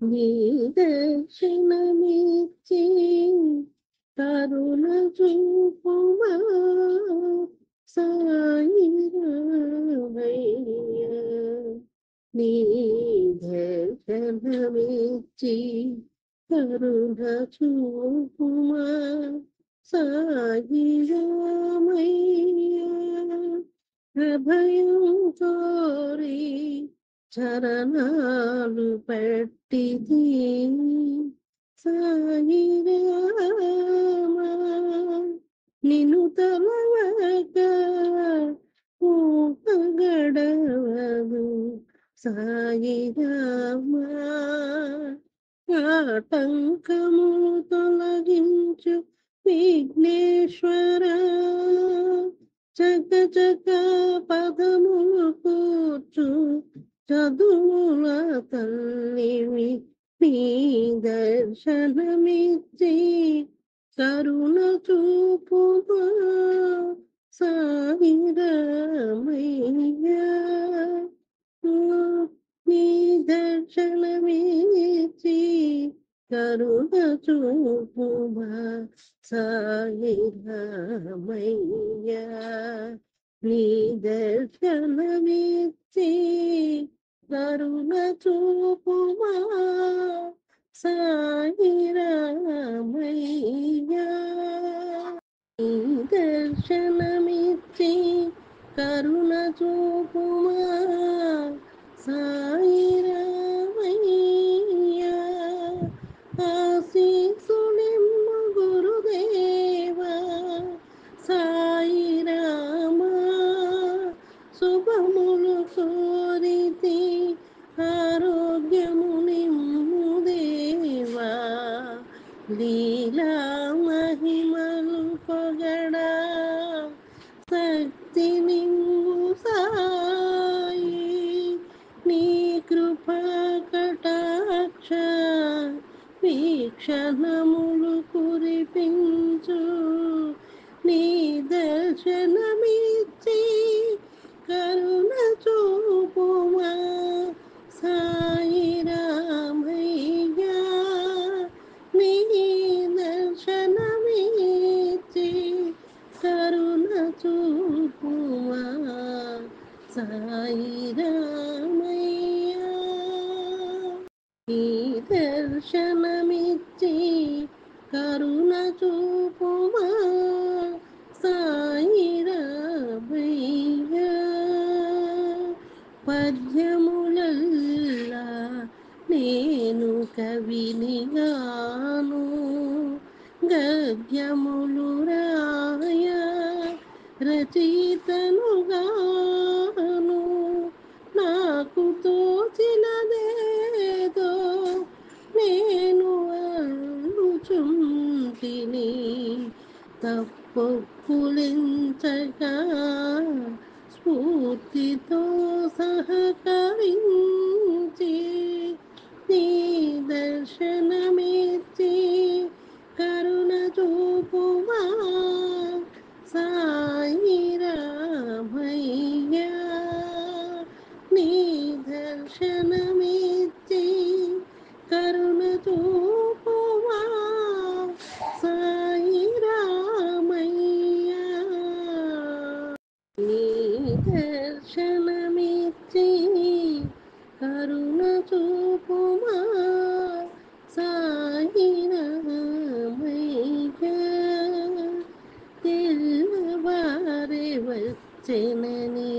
నీ దర్శనమిచ్చి కరుణ చూపుమా సాయి రామయ్య. నీ దర్శనమిచ్చి కరుణ చూపుమా సాయి రామయ్య. అభయం కోరి చరణాలు పట్టిది సాయి రామ. నిన్ను తలవక గడవదు సాయి రామ. ఆటంకము తొలగించు విఘ్నేశ్వర. చక చక పదములు కూర్చు చదువుల తల్లివి. నీ దర్శనమిచ్చి కరుణ చూపుమా సాయి రామయ్య. నీ దర్శనమిచ్చి కరుణ చూపుమా సాయి రామయ్య. నీ దర్శనమిచ్చి కరుణ చూపుమా సాయి రామయ్య. నీ దర్శనమిచ్చి కరుణ చూపుమా సాయి రామయ్య. ఆశీసులిమ్మ గురుదేవా సాయి రామ. శుభములు కోరితి ఆరోగ్యము నిమ్ము దేవా. లీలా మహిమలు పొగడా శక్తి నిమ్ము సాయి. నీ కృపా కటాక్ష వీక్షణములు కురిపించు. నీ దర్శనమిచ్చి కరుణ చూపుమా సాయి రామయ్య. నీ దర్శనమిచ్చి కరుణ చూపుమా సాయి రామయ్య. నీ దర్శనమిచ్చి కరుణ చూపుమా సాయి రామయ్య. పద్యములల్లా నేను కవినిగాను గద్యములు రాయ రచయితనుగాను. నాకు తోచినదేదో నేను అల్లుచుంటిని. తప్పొప్పులెంచగా స్ఫూర్తితో సహకరించి నీ దర్శనమిచ్చి కరుణ చూపుమా సాయి రామయ్య. నీ దర్శనమిచ్చి కరుణ చూపుమా సాయి రామయ్య. నీ దర్శనమిచ్చి కరుణ చూపుమా సాయి రామయ్య. తెల్లవారే వచ్చెనని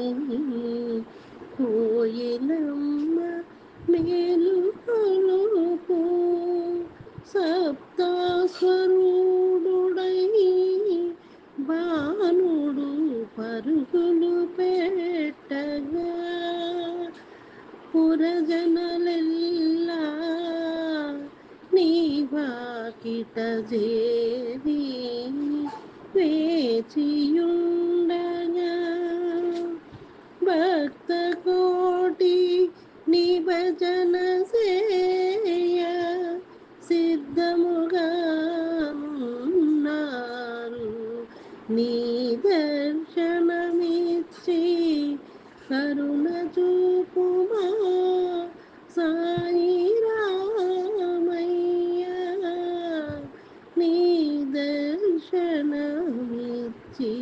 కోయిలమ్మ మేలుకొలుపు. సప్తస్వరూఢుడై బాణుడు పరుగులు పెట్టగా పురజనులెల్లా నీ వాకిట చేరి వేచియుండగా భక్త కోటి నీ భజన సేయ సిద్ధముగా ఉన్నారు. నీ దర్శనమిచ్చి కరుణ చూపుమా సాయి రామయ్య నీ దర్శనమిచ్చి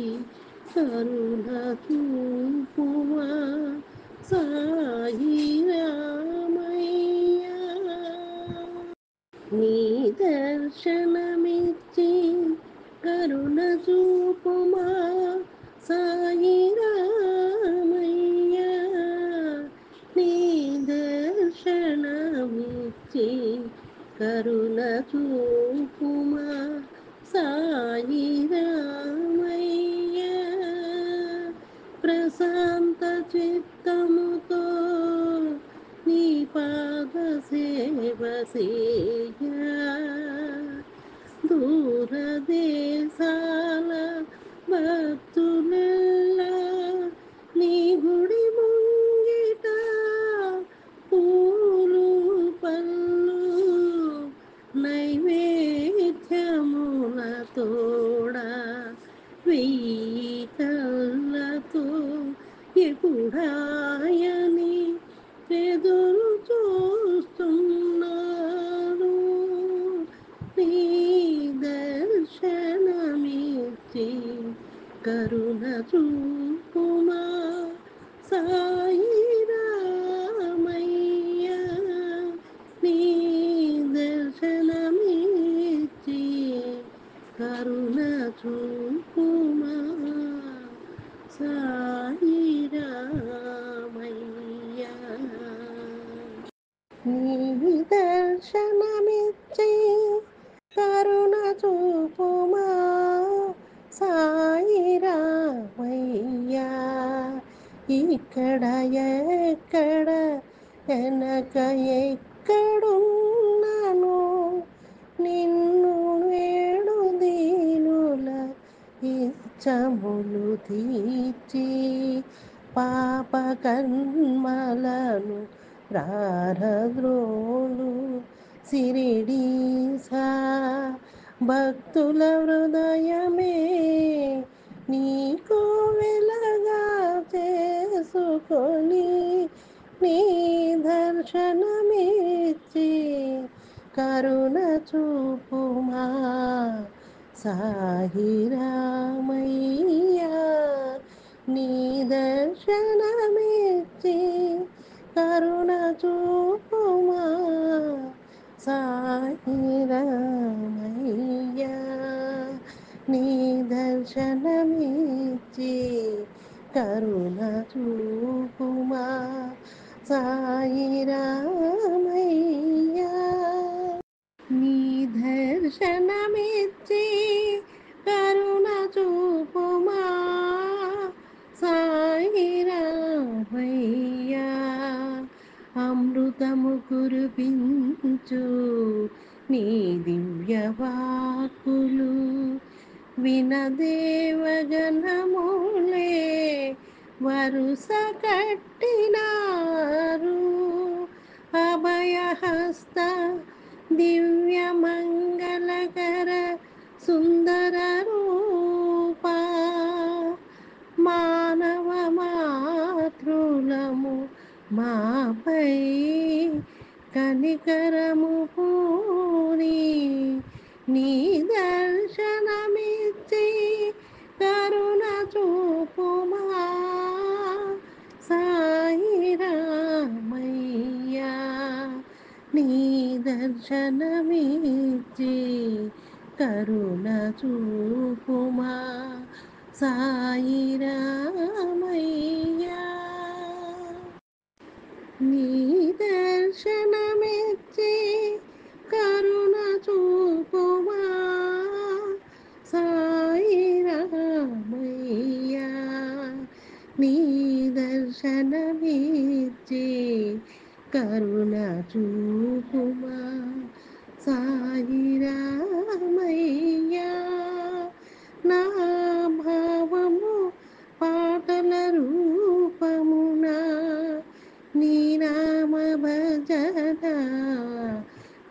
కరుణ చూపుమా సాయి రామయ్య నీ దర్శనమిచ్చి కరుణ చూపుమా సాయి రామయ్య నీ దర్శనమిచ్చి కరుణ చూపుమా సాయి రామయ్య ప్రశాంత చిత్తముతో నీ పాద సేవ సేయ దూరదేశాల భక్తులెల్లా నీ గుడి ముంగిట పూలు పళ్ళు నైవేద్యముల తోడ వెయ్యి కళ్ళతో ఎప్పుడాయని ఎదురు చూస్తున్నారు నీ దర్శనమిచ్చి కరుణ చూపుమా సాయి రామయ్య నీ దర్శనమిచ్చి కరుణ చూపుమా సాయి రామయ్య నీ దర్శనమిచ్చి కరుణ చూపుమా సాయి రామయ్య ఇక్కడ ఎక్కడ వెనక ఎక్కడున్నాను నిన్ను వేడు దీనుల ఇచ్చములు తీర్చి పాప కర్మలను ప్రారద్రోలు సిరిడీసా భక్తుల హృదయమే నీకు వెలగా చేసుకొని నీ దర్శనమిచ్చి కరుణ చూపుమా సాయి రామయ్య నీ దర్శనమిచ్చి కరుణ చూపుమా సాయి రామయ్య నీ దర్శనమిచ్చి కరుణ చూపుమా సాయి రామయ్య నీ దర్శనమిచ్చి కరుణ చూపుమా సాయి రామయ్య అమృతము కురిపించు నీ దివ్య వాక్కులు వినదేవగణములే వరుస కట్టినారు అభయహస్త దివ్య మంగళకర సుందర రూప మానవ మాతృలము మాపై కనికరము పూరి నీ దర్శనమిచ్చి కరుణ చూపుమా సాయి రామయ్య నీ దర్శనమిచ్చి కరుణ చూపుమా సాయి రామయ్య నీ దర్శనమిచ్చి కరుణ చూపుమా సాయి రామయ్య నీ దర్శనమిచ్చి కరుణ చూపుమా సాయి రామయ్య నా భావము పాటల రూపమున నీ నామ భజన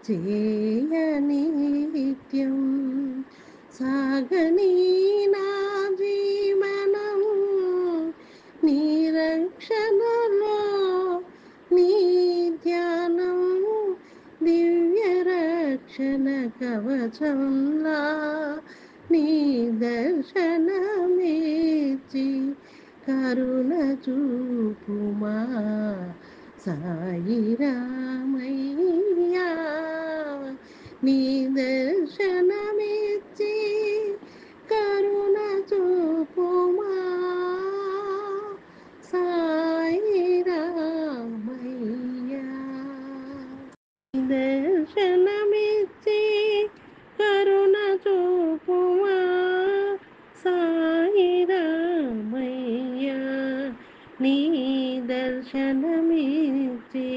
చేయని నిత్యం సాగని నా జీవనం నీ రక్షణలో నీ ధ్యాన కవచంలా నీ దర్శనమిచ్చి కరుణ చూపుమా సాయి రామయ్యా నీ దర్శనమిచ్చి కరుణ చూపుమా సాయి రామయ్యా దర్శనమిచ్చి కరుణ చూపుమా సాయి రామయ్యా నీ దర్శనమిచ్చి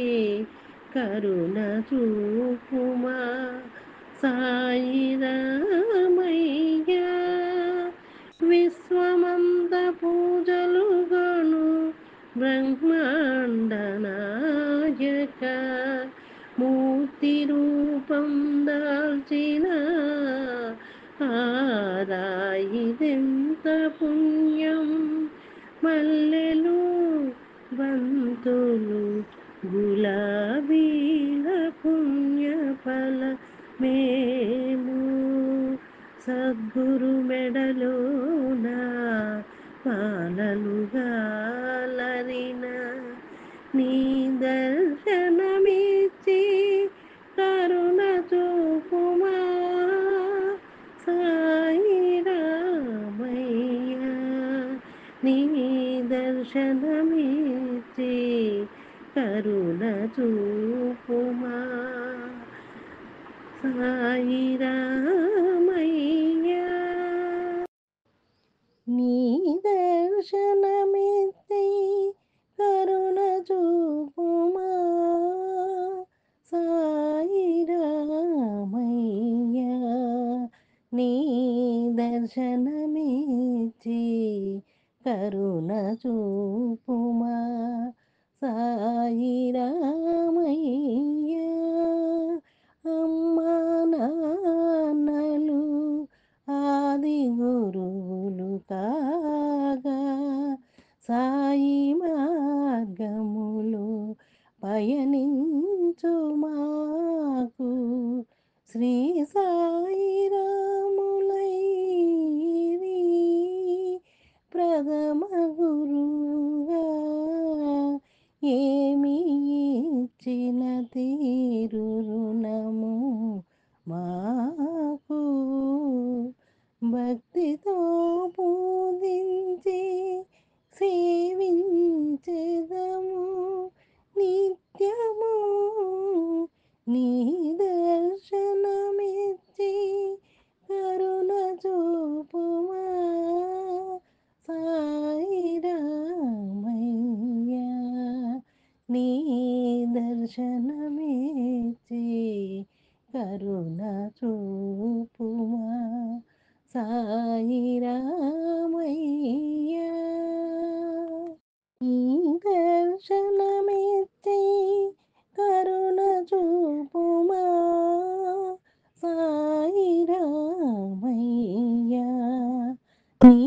కరుణ చూపుమా సాయి రామయ్యా విశ్వమంత పూజలుగను బ్రహ్మాండ నాయక మూర్తి రూపం దాల్చిన ఆరాయిదెంత పుణ్యం మల్లెలు బంతులు గులాబీల పుణ్య ఫల మేము సద్గురు మెడలోన మాలలుగాలరిన నీ దర్శనమిచ్చి కరుణ చూపుమా సాయి రామయ్యా నీ దర్శనమిచ్చి కరుణ చూపుమా సాయి రామయ్యా నీ దర్శనమిచ్చి కరుణ చూపుమా సాయి రామయ్యా నీ దర్శనమిచ్చి కరుణ చూపుమా సాయి రామయ్యా అమ్మా నాన్నలు ఆది గురువులు కాగా సాయి మార్గములు పయనించు మాకు శ్రీ సాయి రాములైరి ప్రథమ గురుగా ఏమి ఇచ్చిన తీరు రుణము మాకు భక్తితో పూజించి సేవించెదము నిత్యము నీ దర్శనమిచ్చి కరుణ చూపుమా సాయి రామయ్యా నీ దర్శనమిచ్చి కరుణ చూపుమా సాయి రామయ్యా నీ దర్శనమిచ్చి కరుణ చూపుమా సాయి రామయ్యా నీ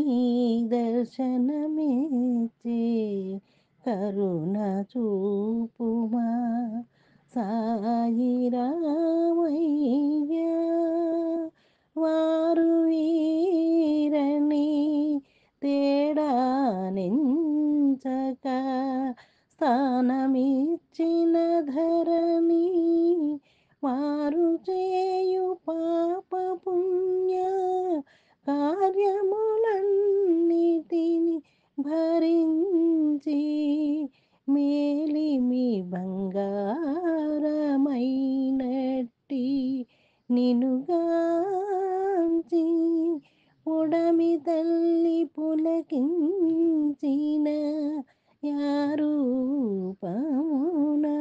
దర్శనమిచ్చి కరుణ చూపుమా సాయి రామయ్యా వారు వీరని తేడానెంచక స్థానమిచ్చిన ధరణి వారు చేయు పాప పుణ్య కార్యములన్నిటిని భరించి మేలిమి బంగారమైనట్టి నినుగాంచి ఉడమి తల్లి పులకించిన యారూపమునా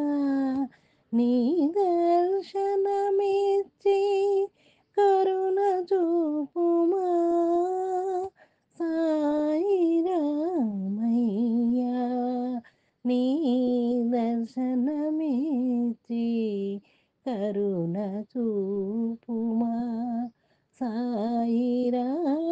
నీ దర్శనమిచ్చి కరుణ చూపుమా సాయి రామయ్యా నీ దర్శనమిచ్చి కరుణ చూపుమా సాయి రామయ్యా